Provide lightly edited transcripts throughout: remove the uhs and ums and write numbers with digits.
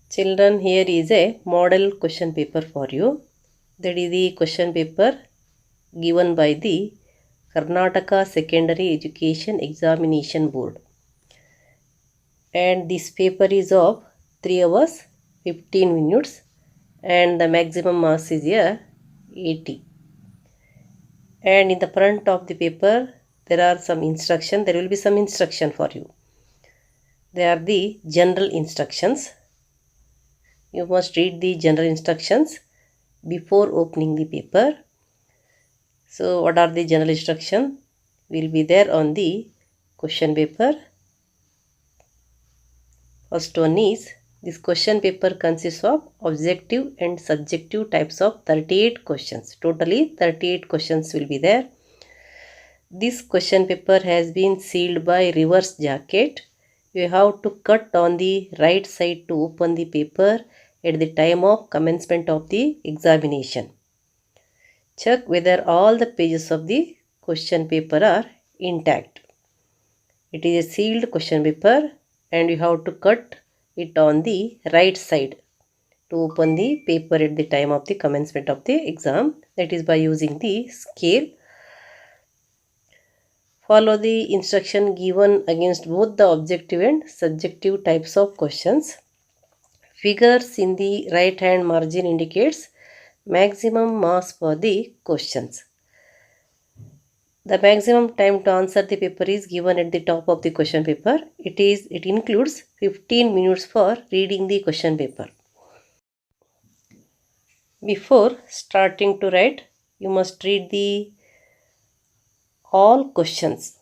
Children, here is a model question paper for you. That is the question paper given by the Karnataka Secondary Education Examination Board. And this paper is of 3 hours 15 minutes and the maximum marks is here 80. And in the front of the paper there are some instruction. There will be some instruction for you. They are the general instructions. You must read the general instructions before opening the paper. So what are the general instructions? Will be there on the question paper. First one is, this question paper consists of objective and subjective types of 38 questions. Totally 38 questions will be there. This question paper has been sealed by reverse jacket. You have to cut on the right side to open the paper at the time of commencement of the examination. Check whether all the pages of the question paper are intact. It is a sealed question paper and you have to cut it on the right side to open the paper at the time of the commencement of the exam. That is by using the scale. Follow the instruction given against both the objective and subjective types of questions. Figures in the right hand margin indicates maximum marks for the questions. The maximum time to answer the paper is given at the top of the question paper. It includes 15 minutes for reading the question paper. Before starting to write, you must read the all questions.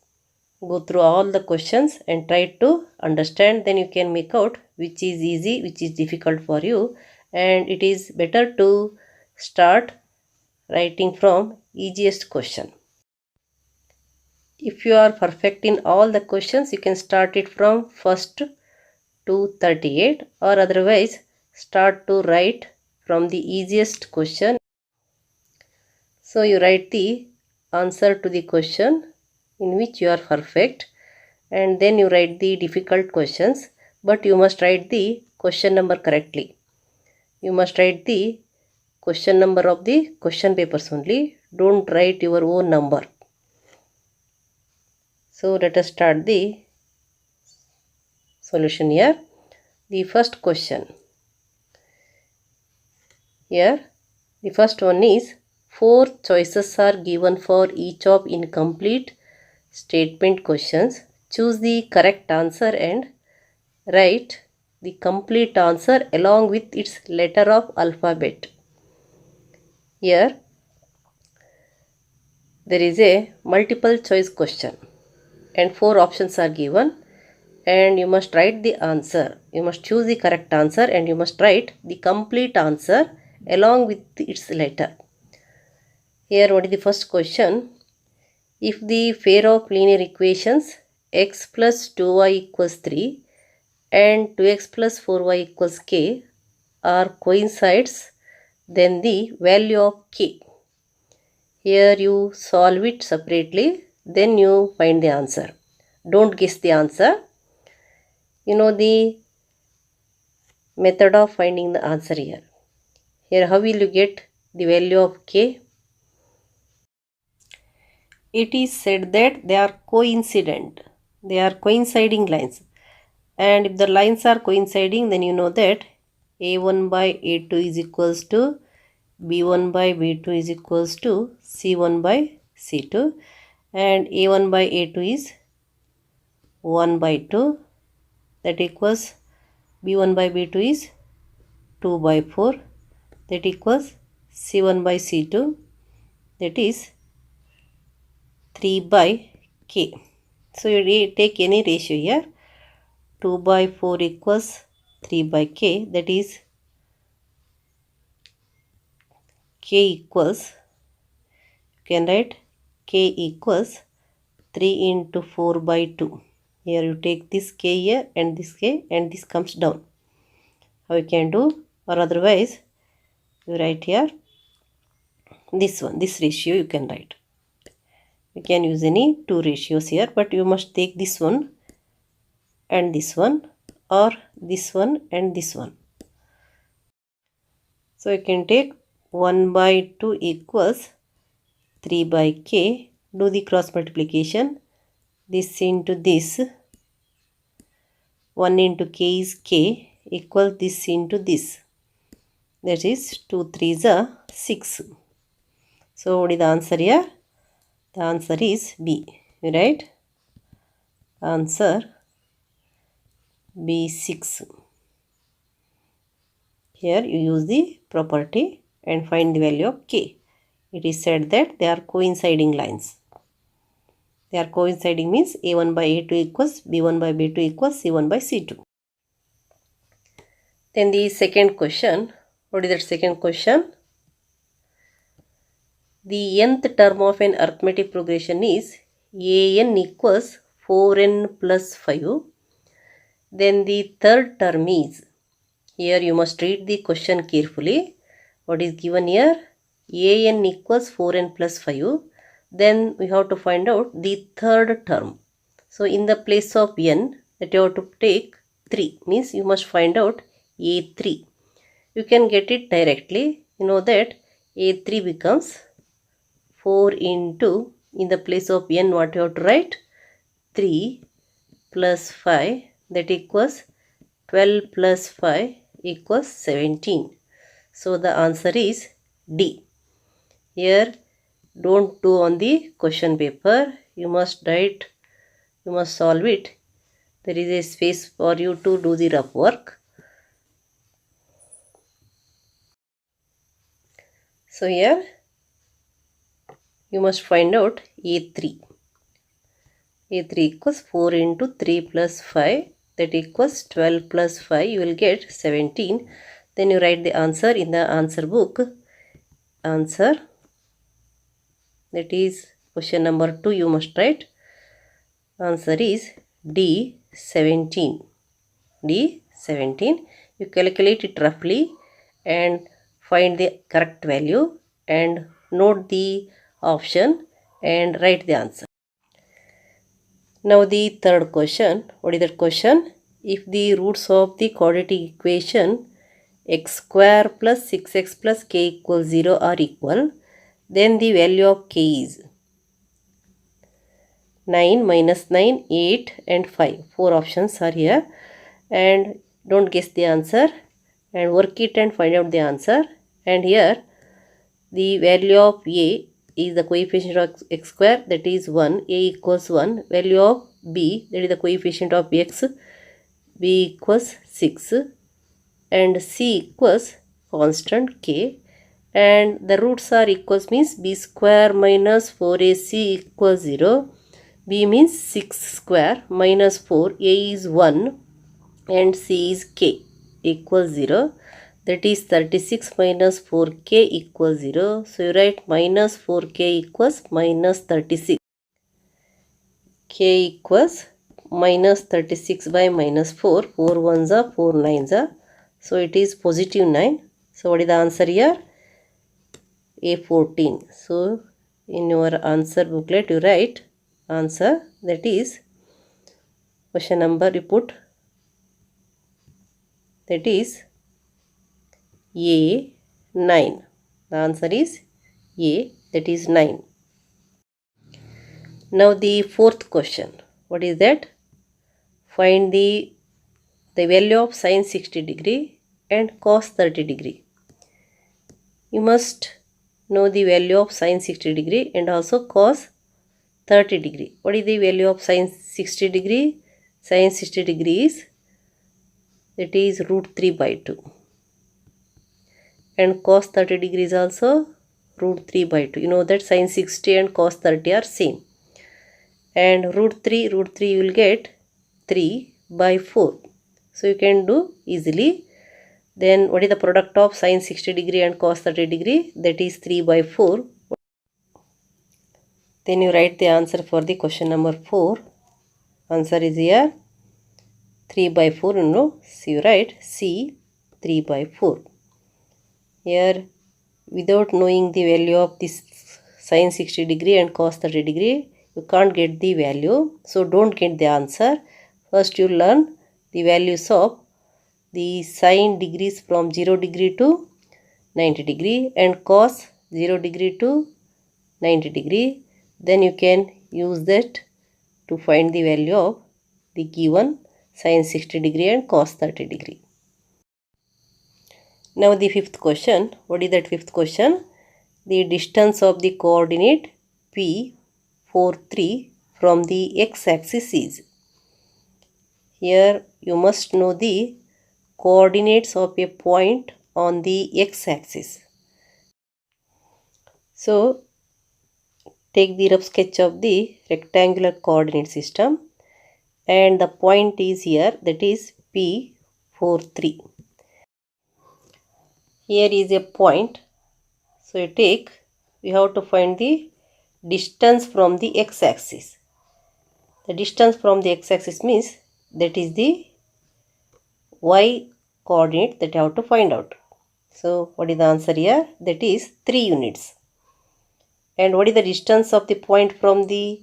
Go through all the questions and try to understand. Then you can make out which is easy, which is difficult for you. And it is better to start writing from easiest question. If you are perfect in all the questions, you can start it from first to 38, or otherwise start to write from the easiest question. So you write the answer to the question in which you are perfect, and then you write the difficult questions, but you must write the question number correctly. You must write the question number of the question papers only. Don't write your own number. So let us start the solution here. The first question. Here the first one is, 4 choices are given for each of incomplete statement questions. Choose the correct answer and write the complete answer along with its letter of alphabet. Here there is a multiple choice question and 4 options are given, and you must write the answer. You must choose the correct answer and you must write the complete answer along with its letter. Here what is the first question? If the pair of linear equations x plus 2y equals 3 and 2x plus 4y equals k are coincides, then the value of k. Here you solve it separately, then you find the answer. Don't guess the answer. You know the method of finding the answer here. Here how will you get the value of k? It is said that they are coincident. They are coinciding lines. And if the lines are coinciding, then you know that a1 by a2 is equals to b1 by b2 is equals to c1 by c2. And a1 by a2 is 1 by 2. That equals b1 by b2 is 2 by 4. That equals c1 by c2. That is 3 by k. So you take any ratio here. 2 by 4 equals 3 by k. That is k equals, you can write k equals 3 into 4 by 2. Here you take this k here and this k, and this comes down. How you can do? Or otherwise you write here this one, this ratio you can write. You can use any 2 ratios here, but you must take this one and this one, or this one and this one. So you can take 1 by 2 equals 3 by k. Do the cross multiplication. This into this. 1 into k is k equals this into this. That is 2 3s are 6. So what is the answer here? The answer is B. You write answer B6. Here you use the property and find the value of k. It is said that they are coinciding lines. They are coinciding means A1 by A2 equals B1 by B2 equals C1 by C2. Then the second question. What is that second question? The nth term of an arithmetic progression is an equals 4n plus 5. Then the third term is, here you must read the question carefully. What is given here? An equals 4n plus 5. Then we have to find out the third term. So in the place of n, that you have to take 3. Means you must find out a3. You can get it directly. You know that a3 becomes 4 into, in the place of n, what you have to write? 3 plus 5, that equals 12 plus 5 equals 17. So the answer is D. Here don't do on the question paper. You must write, you must solve it. There is a space for you to do the rough work. So here you must find out A3. A3 equals 4 into 3 plus 5, that equals 12 plus 5, you will get 17. Then you write the answer in the answer book. Answer, that is question number 2, you must write. Answer is D, 17. D, 17. You calculate it roughly and find the correct value and note the option and write the answer. Now the third question. What is that question? If the roots of the quadratic equation x square plus 6x plus k equals 0 are equal, then the value of k is 9, minus 9, 8 and 5. 4 options are here and don't guess the answer and work it and find out the answer. And here the value of a is the coefficient of x square, that is 1, a equals 1. Value of b, that is the coefficient of x, b equals 6 and c equals constant k, and the roots are equals means b square minus 4ac equals 0. B means 6 square minus 4, a is 1 and c is k equals 0. That is 36 minus 4k equals 0. So you write minus 4k equals minus 36. K equals minus 36 by minus 4. 4 ones are 4 nines are. So it is positive 9. So what is the answer here? A14. So in your answer booklet you write answer, that is question number you put, that is A 9. The answer is A, that is 9. Now the fourth question. What is that? Find the value of sine 60 degree and cos 30 degree. You must know the value of sine 60 degree and also cos 30 degree. What is the value of sine 60 degree? Sine 60 degrees, that is root 3 by 2. And cos 30 degrees also root 3 by 2. You know that sine 60 and cos 30 are same. And root 3 you will get 3 by 4. So you can do easily. Then what is the product of sine 60 degree and cos 30 degree? That is 3 by 4. Then you write the answer for the question number 4. Answer is here 3 by 4. You know, so you write C 3 by 4. Here without knowing the value of this sine 60 degree and cos 30 degree, you can't get the value. So don't get the answer. First you learn the values of the sine degrees from 0 degree to 90 degree and cos 0 degree to 90 degree. Then you can use that to find the value of the given sine 60 degree and cos 30 degree. Now the fifth question. What is that fifth question? The distance of the coordinate P 4 3 from the x-axis is. Here you must know the coordinates of a point on the x-axis. So take the rough sketch of the rectangular coordinate system, and the point is here, that is P 4 3. Here is a point. So we have to find the distance from the x-axis. The distance from the x-axis means that is the y coordinate that you have to find out. So what is the answer here? That is 3 units. And what is the distance of the point from the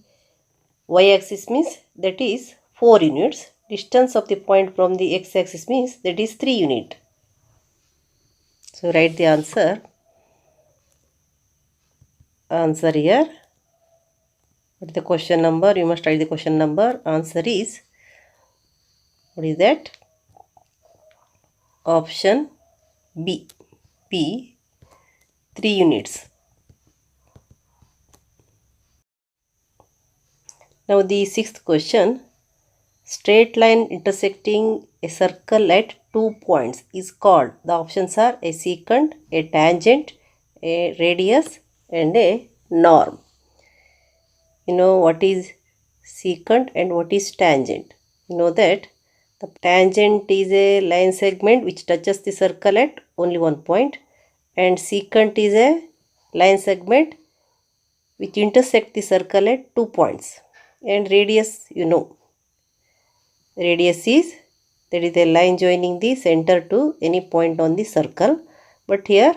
y-axis means that is 4 units. Distance of the point from the x-axis means that is 3 units. So write the answer. Answer here. What is the question number? You must write the question number. Answer is, what is that? Option B. P 3 units. Now the sixth question. Straight line intersecting a circle at 2 points is called. The options are a secant, a tangent, a radius and a norm. You know what is secant and what is tangent. You know that the tangent is a line segment which touches the circle at only 1 point, and secant is a line segment which intersects the circle at 2 points. And radius, you know, radius is, that is a line joining the center to any point on the circle. But here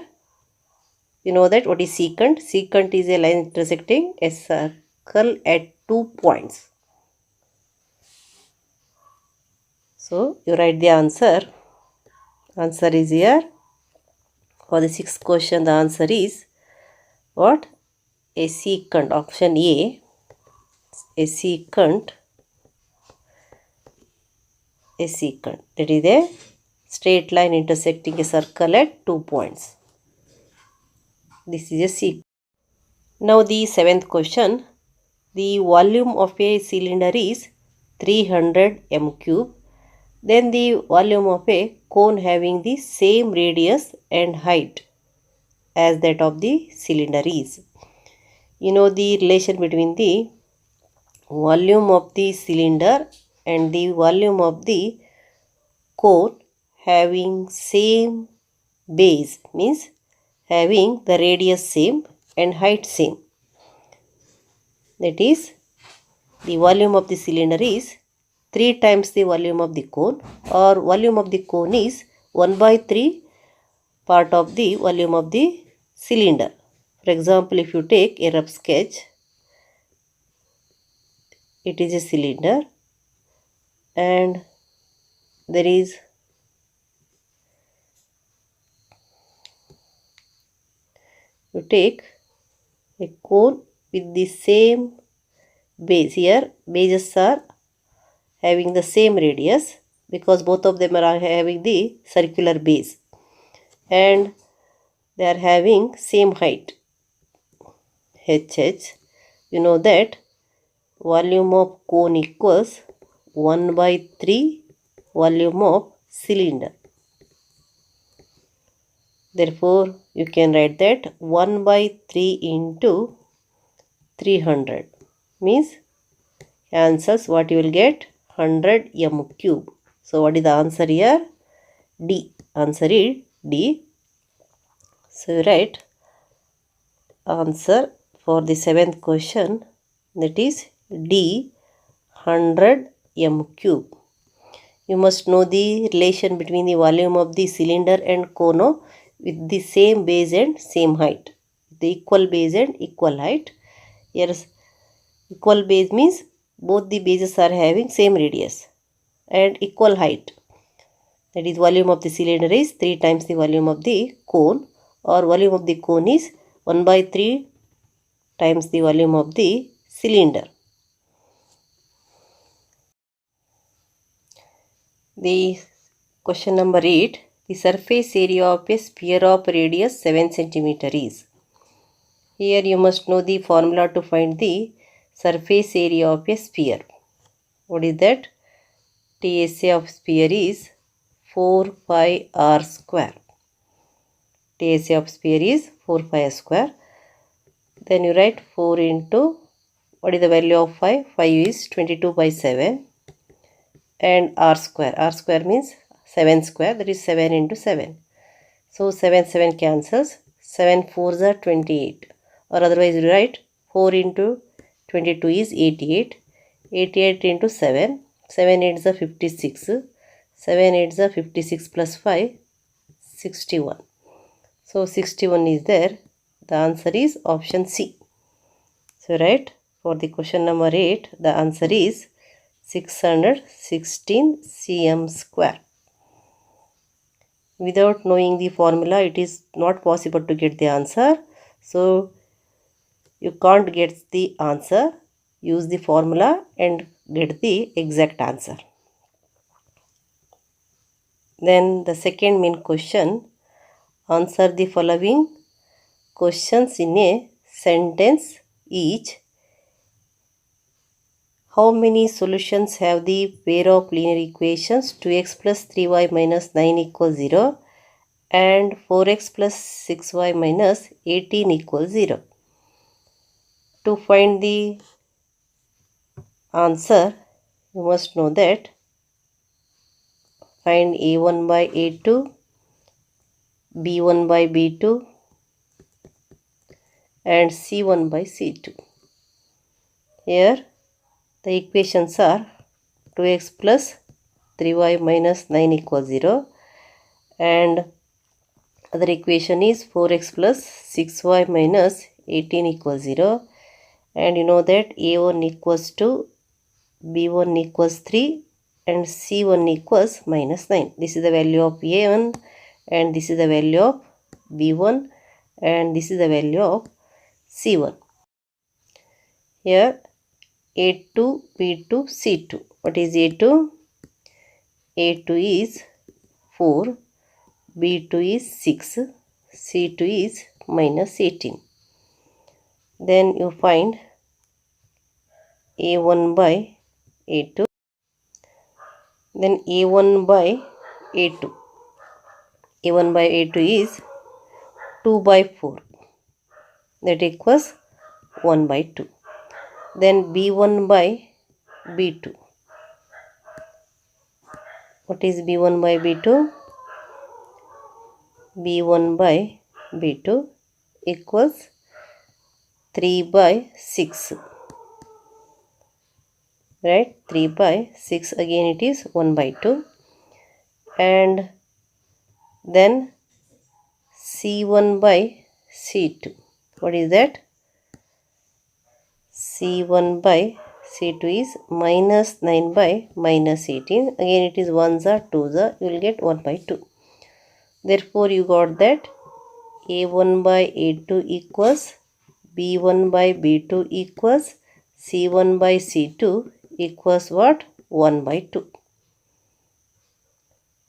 you know that what is secant. Secant is a line intersecting a circle at 2 points. So you write the answer. Answer is here. For the sixth question, the answer is what? A secant. Option A. A secant. A secant. That is a straight line intersecting a circle at 2 points. This is a secant. Now the seventh question. The volume of a cylinder is 300 m cube. Then the volume of a cone having the same radius and height as that of the cylinder is. You know the relation between the volume of the cylinder and the volume of the cone having same base, means having the radius same and height same. That is, the volume of the cylinder is 3 times the volume of the cone, or volume of the cone is 1/3 part of the volume of the cylinder. For example, if you take a rough sketch, it is a cylinder and there is you take a cone with the same base. Here bases are having the same radius because both of them are having the circular base, and they are having same height, HH. You know that volume of cone equals 1/3 volume of cylinder. Therefore, you can write that 1/3 into 300 means answers what you will get 100 m cube. So what is the answer here? D. Answer is D. So you write answer for the seventh question, that is D, 100 m cube. You must know the relation between the volume of the cylinder and cone with the same base and same height. The equal base and equal height. Here equal base means both the bases are having same radius and equal height. That is, volume of the cylinder is 3 times the volume of the cone, or volume of the cone is 1 by 3 times the volume of the cylinder. The question number 8. The surface area of a sphere of radius 7 cm is. Here you must know the formula to find the surface area of a sphere. What is that? TSA of sphere is 4 pi r square. TSA of sphere is 4 pi r square. Then you write 4 into, what is the value of 5? 5 is 22 by 7. And r square. R square means 7 square, that is 7 into 7. So 7 cancels. 7 4s are 28. Or otherwise you write 4 into 22 is 88. 88 into 7. 7 8s are 56. 7 8s are 56 plus 5. 61. So 61 is there. The answer is option C. So right, for the question number 8, the answer is 616 cm square. Without knowing the formula, it is not possible to get the answer. So you can't get the answer. Use the formula and get the exact answer. Then the second main question. Answer the following questions in a sentence each. How many solutions have the pair of linear equations 2x plus 3y minus 9 equals 0 and 4x plus 6y minus 18 equals 0? To find the answer, you must know that find a1 by a2, b1 by b2 and c1 by c2. Here the equations are 2x plus 3y minus 9 equals 0 and other equation is 4x plus 6y minus 18 equals 0, and you know that a1 equals to b1 equals 3 and c1 equals minus 9. This is the value of a1 and this is the value of b1 and this is the value of c1. Here a2, b2, c2. What is a2? a2 is 4, b2 is 6, c2 is minus 18. Then you find a1 by a2. Then a1 by a2. a1 by a2 is 2 by 4. That equals 1 by 2. Then b1 by b2. What is b1 by b2? b1 by b2 equals 3 by 6. Right? 3 by 6. Again it is 1 by 2. And then c1 by c2. What is that? c1 by c2 is minus 9 by minus 18. Again it is 1s are 2s are. You will get 1 by 2. Therefore you got that a1 by a2 equals b1 by b2 equals c1 by c2 equals what? 1 by 2.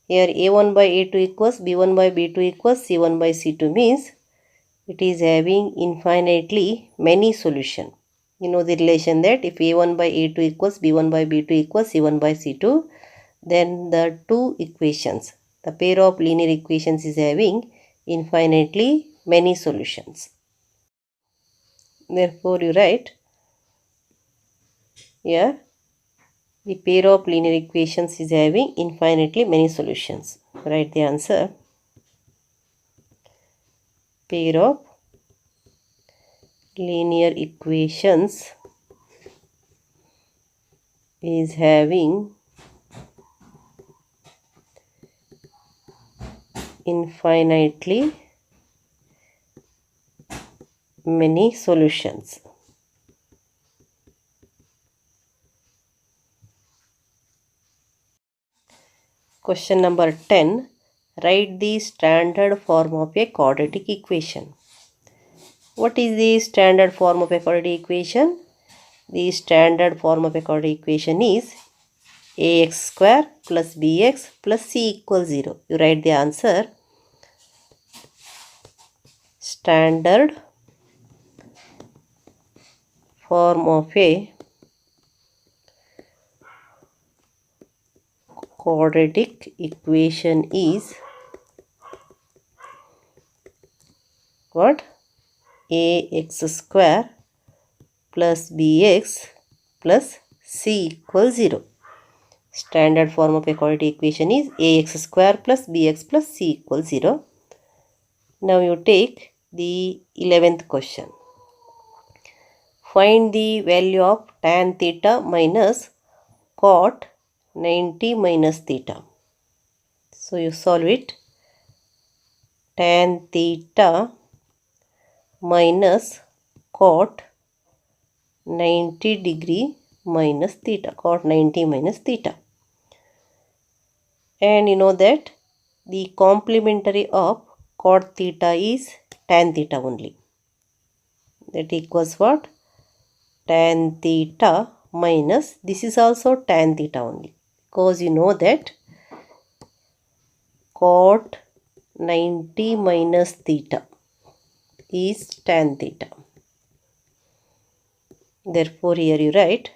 Here a1 by a2 equals b1 by b2 equals c1 by c2 means it is having infinitely many solutions. You know the relation that if a1 by a2 equals b1 by b2 equals c1 by c2, then the two equations, the pair of linear equations is having infinitely many solutions. Therefore you write here the pair of linear equations is having infinitely many solutions. Write the answer. Pair of linear equations is having infinitely many solutions. Question number 10. Write the standard form of a quadratic equation. What is the standard form of a quadratic equation? The standard form of a quadratic equation is ax square plus bx plus c equals 0. You write the answer. Standard form of a quadratic equation is what? Ax square plus bx plus c equals 0. Standard form of a quadratic equation is ax square plus bx plus c equals 0. Now you take the 11th question. Find the value of tan theta minus cot 90 minus theta. So you solve it. Tan theta minus cot 90 degree minus theta. Cot 90 minus theta. And you know that the complementary of cot theta is tan theta only. That equals what? Tan theta minus, this is also tan theta only, because you know that cot 90 minus theta is tan theta. Therefore here you write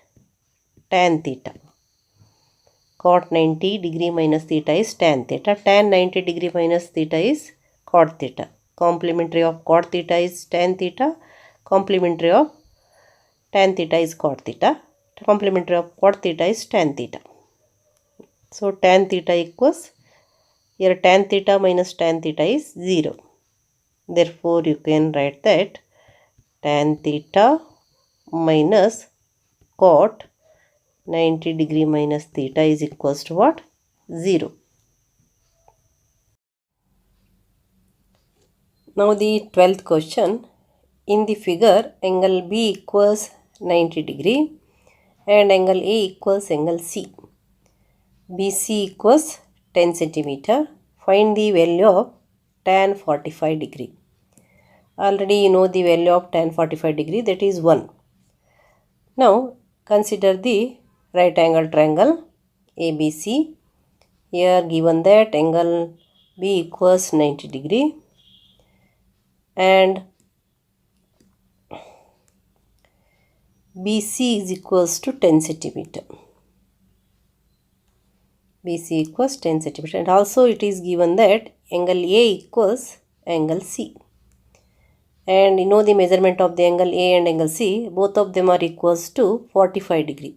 tan theta. Cot 90 degree minus theta is tan theta. Tan 90 degree minus theta is cot theta. Complementary of cot theta is tan theta. Complementary of tan theta is cot theta. Complementary of cot theta is tan theta. So tan theta equals, here tan theta minus tan theta is 0. Therefore you can write that tan theta minus cot 90 degree minus theta is equals to what? 0. Now the 12th question. In the figure, angle B equals 90 degree and angle A equals angle C. BC equals 10 centimeter. Find the value of tan 45 degree. Already you know the value of tan 45 degree, that is 1. Now consider the right angle triangle ABC. Here given that angle B equals 90 degree and BC is equals to 10 centimeter. BC equals 10 centimeter, and also it is given that angle A equals angle C. And you know the measurement of the angle A and angle C, both of them are equals to 45 degree.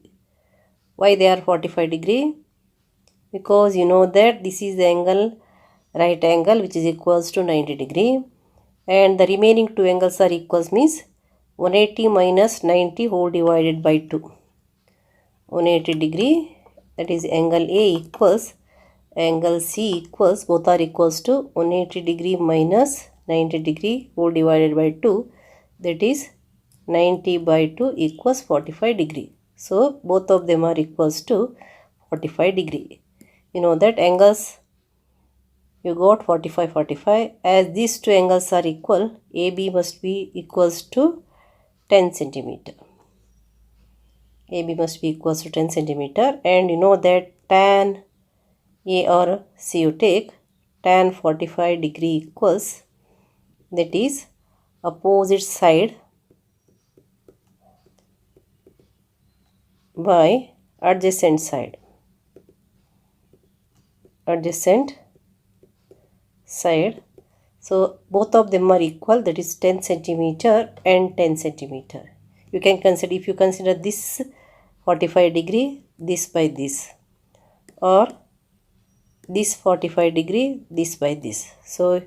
Why they are 45 degree? Because you know that this is the angle, right angle, which is equals to 90 degree, and the remaining two angles are equals, means 180 minus 90 whole divided by 2. 180 degree, that is angle A equals angle C equals, both are equals to 180 degree minus 90 degree whole divided by 2, that is 90 by 2 equals 45 degree. So both of them are equals to 45 degree. You know that angles, you got 45. As these two angles are equal, AB must be equals to 10 centimeter. AB must be equals to 10 centimeter, and you know that tan A or C you take, tan 45 degree equals, that is opposite side by adjacent side. Adjacent side. So both of them are equal, that is 10 centimeter and 10 centimeter. You can consider, if you consider this 45 degree, this by this, or this 45 degree, this by this. So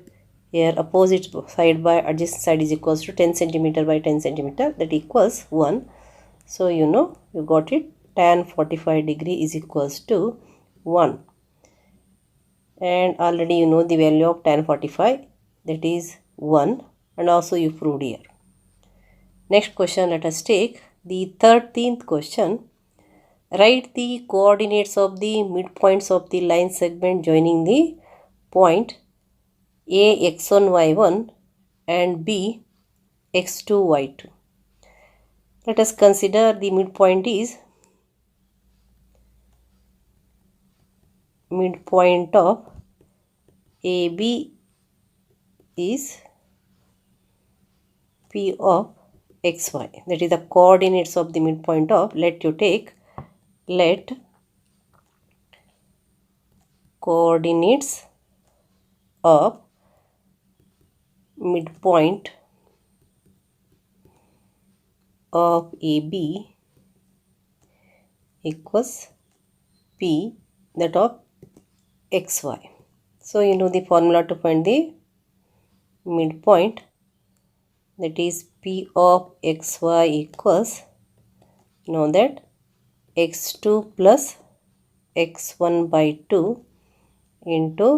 here opposite side by adjacent side is equals to 10 centimeter by 10 centimeter, that equals 1. So you know, you got it, tan 45 degree is equals to 1. And already you know the value of tan 45, that is 1, and also you proved here. Next question, let us take the 13th question. Write the coordinates of the midpoints of the line segment joining the point A x1 y1 and B x2 y2. Let us consider the midpoint is midpoint of AB is P of xy. That is the coordinates of the midpoint of, let coordinates of midpoint of AB equals P that of xy. So you know the formula to find the midpoint, that is P of xy equals, you know that x2 plus x1 by 2 into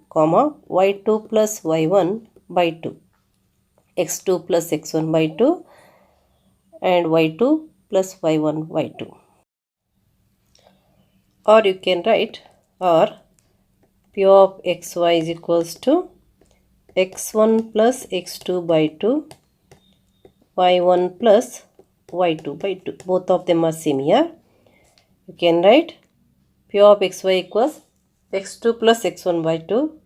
comma y2 plus y1 by 2, x2 plus x1 by 2 and y2 plus y1 by 2. Or you can write, or P of xy is equals to x1 plus x2 by 2, y1 plus y2 by 2. Both of them are same here. You can write P of xy equals x2 plus x1 by 2,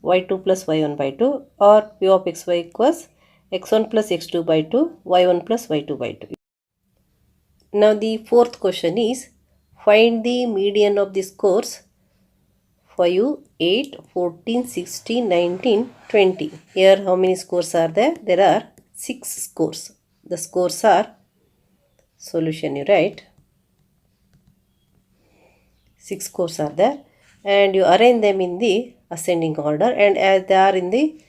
y2 plus y1 by 2, or P of xy equals x1 plus x2 by 2, y1 plus y2 by 2. Now the fourth question is, find the median of the scores 5, 8, 14, 16, 19, 20. Here how many scores are there? There are 6 scores. The scores are, solution you write, 6 scores are there, and you arrange them in the ascending order, and as they are in the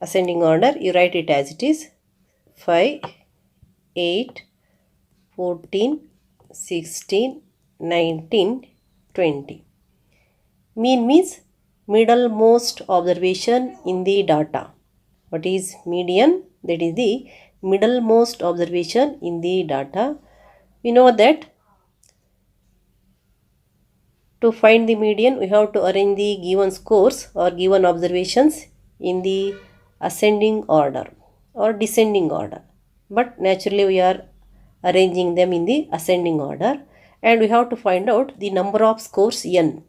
ascending order, you write it as it is: 5, 8, 14, 16, 19, 20. Mean means middlemost observation in the data. What is median? That is the middlemost observation in the data. We know that to find the median, we have to arrange the given scores or given observations in the ascending order or descending order. But naturally we are arranging them in the ascending order, and we have to find out the number of scores n.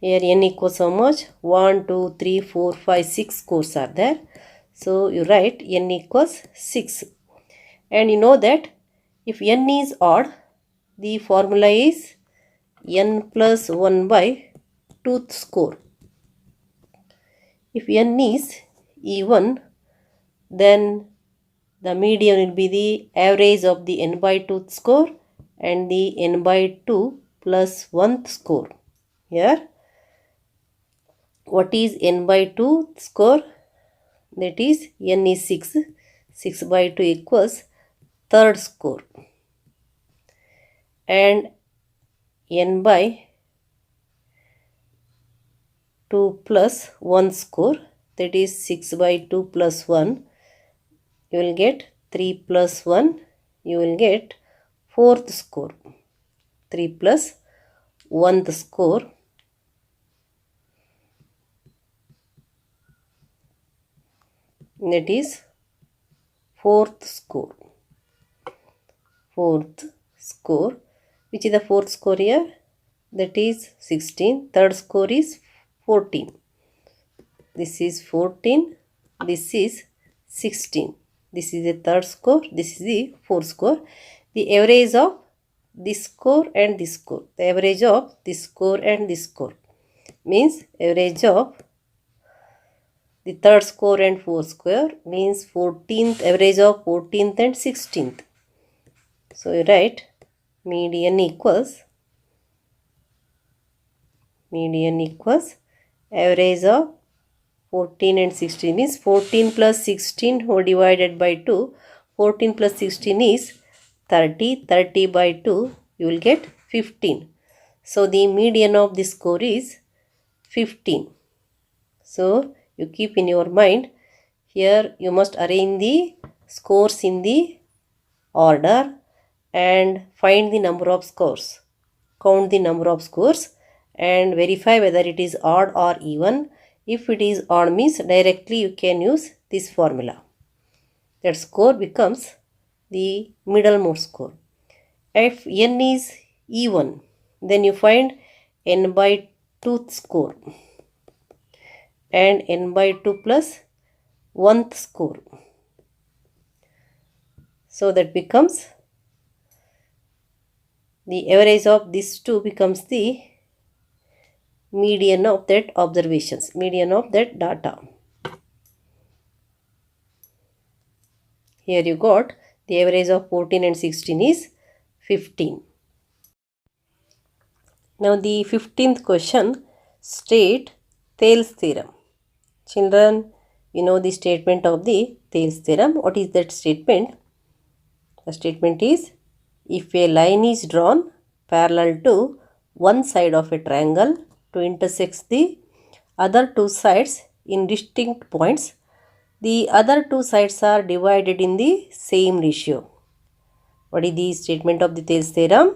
Here n equals how much? 1, 2, 3, 4, 5, 6 scores are there. So you write n equals 6. And you know that if n is odd, the formula is n plus 1 by 2th score. If n is even, then the median will be the average of the n by 2th score and the n by 2 plus 1th score. Here, what is n by 2 score? That is n is 6. 6 by 2 equals 3rd score. And n by 2 plus 1 score, that is 6 by 2 plus 1. You will get 3 plus 1. You will get 4th score. 3 plus 1th score. That is 4th score. 4th score. Which is the 4th score here? That is 16. 3rd score is 14. This is 14. This is 16. This is the 3rd score. This is the 4th score. The average of this score and this score. The average of this score and this score means average of the 3rd score and 4th score means 14th, average of 14th and 16th. So you write median equals average of 14 and 16 means 14 plus 16 whole divided by 2. 14 plus 16 is 30. 30 by 2 you will get 15. So the median of this score is 15. So you keep in your mind, here you must arrange the scores in the order and find the number of scores. Count the number of scores and verify whether it is odd or even. If it is odd means directly you can use this formula. That score becomes the middlemost score. If n is even, then you find n by 2th score and n by 2 plus 1th score. So that becomes the average of these two becomes the median of that observations, median of that data. Here you got the average of 14 and 16 is 15. Now the 15th question, state Thales theorem. Children, you know the statement of the Thales theorem. What is that statement? The statement is, if a line is drawn parallel to one side of a triangle to intersect the other two sides in distinct points, the other two sides are divided in the same ratio. What is the statement of the Thales theorem?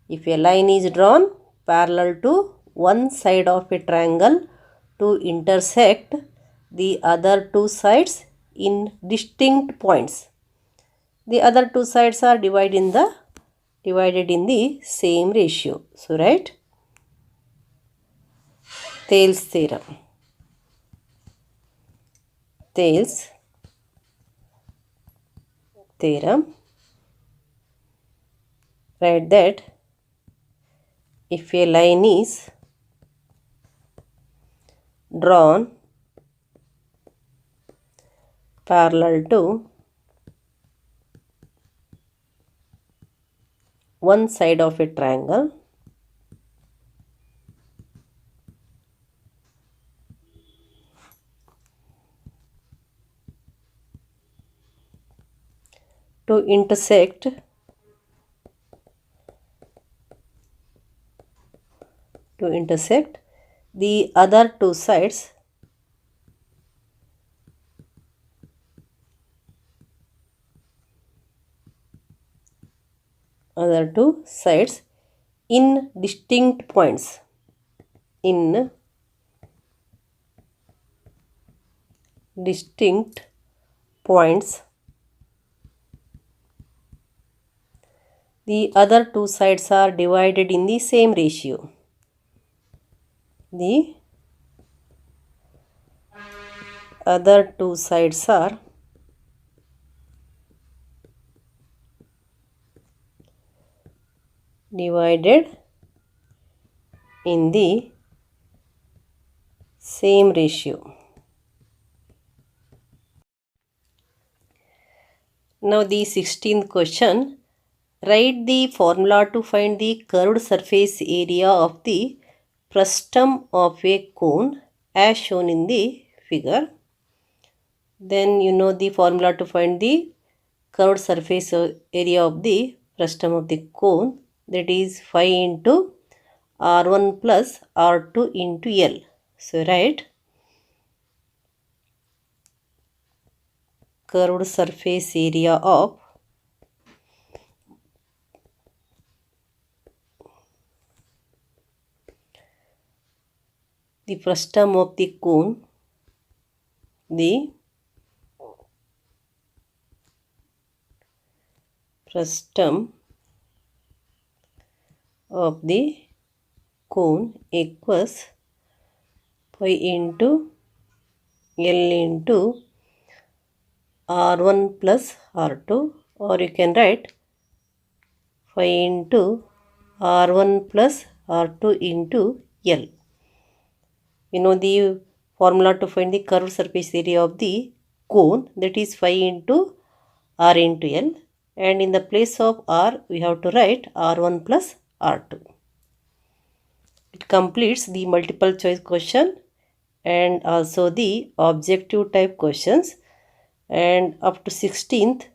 If a line is drawn parallel to one side of a triangle to intersect the other two sides in distinct points, the other two sides are divided in the same ratio. So write Thales theorem. Thales theorem. Write that if a line is drawn parallel to one side of a triangle to intersect the other two sides in distinct points. In distinct points, the other two sides are divided in the same ratio. The other two sides are divided in the same ratio. Now the 16th question, write the formula to find the curved surface area of the frustum of a cone as shown in the figure. Then you know the formula to find the curved surface area of the frustum of the cone, that is 5 into R1 plus R2 into L. So write curved surface area of the frustum of the cone, the frustum of the cone equals 5 into L into R1 plus R2, or you can write 5 into R1 plus R2 into L. You know the formula to find the curved surface area of the cone, that is 5 into R into L, and in the place of R we have to write R1 plus R2. It completes the multiple choice question and also the objective type questions, and up to 16th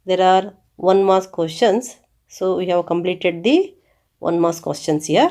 there are 1 mark questions. So we have completed the 1 mark questions here.